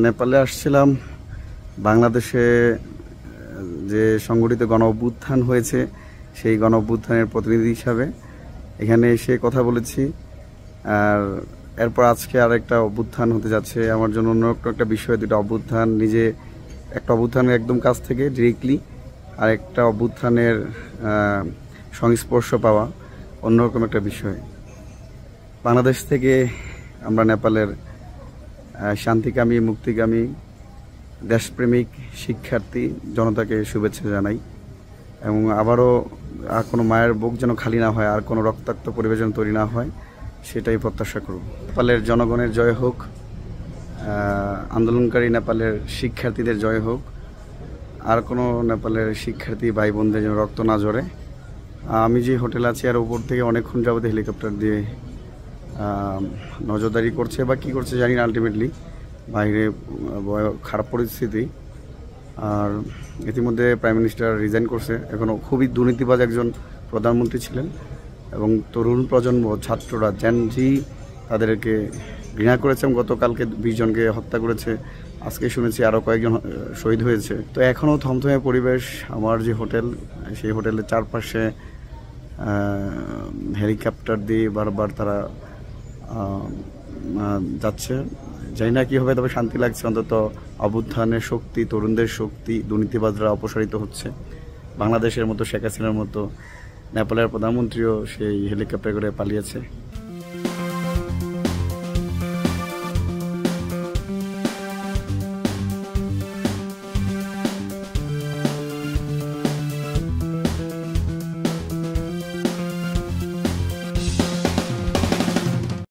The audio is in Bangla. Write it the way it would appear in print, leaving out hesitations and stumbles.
নেপালে আসছিলাম বাংলাদেশে যে সংগঠিত গণ অভ্যুত্থান হয়েছে সেই গণ অভ্যুত্থানের প্রতিনিধি হিসাবে এখানে এসে কথা বলেছি। আর এরপর আজকে আরেকটা অভ্যুত্থান হতে যাচ্ছে আমার জন্য অন্যরকম একটা বিষয়। দুটো অভ্যুত্থান, নিজে একটা অভ্যুত্থানের একদম কাছ থেকে ডিরেক্টলি আর একটা অভ্যুত্থানের সংস্পর্শ পাওয়া অন্যরকম একটা বিষয়। বাংলাদেশ থেকে আমরা নেপালের শান্তিকামী, মুক্তিকামী, দেশপ্রেমিক শিক্ষার্থী জনতাকে শুভেচ্ছা জানাই এবং আবারও আর কোনো মায়ের বুক যেন খালি না হয়, আর কোনো রক্তাক্ত পরিবেশ যেন তৈরি না হয়, সেটাই প্রত্যাশা করব। নেপালের জনগণের জয় হোক, আন্দোলনকারী নেপালের শিক্ষার্থীদের জয় হোক, আর কোনো নেপালের শিক্ষার্থী ভাই বোনদের যেন রক্ত না ঝরে। আমি যে হোটেল আছি আর উপর থেকে অনেকক্ষণ যাবত হেলিকপ্টার দিয়ে নজরদারি করছে বা কী করছে জানি না। আলটিমেটলি বাইরে খারাপ পরিস্থিতি। আর ইতিমধ্যে প্রাইম মিনিস্টার রিজাইন করছে। এখনও খুবই দুর্নীতিবাজ একজন প্রধানমন্ত্রী ছিলেন এবং তরুণ প্রজন্ম, ছাত্ররা, জেনজি তাদেরকে ঘৃণা করেছে। গতকালকে 20 জনকে হত্যা করেছে, আজকে শুনেছি আরও কয়েকজন শহীদ হয়েছে। তো এখনও থমথমে পরিবেশ। আমার যে হোটেল, সেই হোটেলের চারপাশে হেলিকপ্টার দিয়ে বারবার তারা যাচ্ছে। জানি না কী হবে, তবে শান্তি লাগছে। অন্তত অভ্যুত্থানের শক্তি, তরুণদের শক্তি, দুর্নীতিবাজরা অপসারিত হচ্ছে। বাংলাদেশের মতো, শেখ হাসিনার মতো নেপালের প্রধানমন্ত্রীও সেই হেলিকপ্টার করে পালিয়েছে।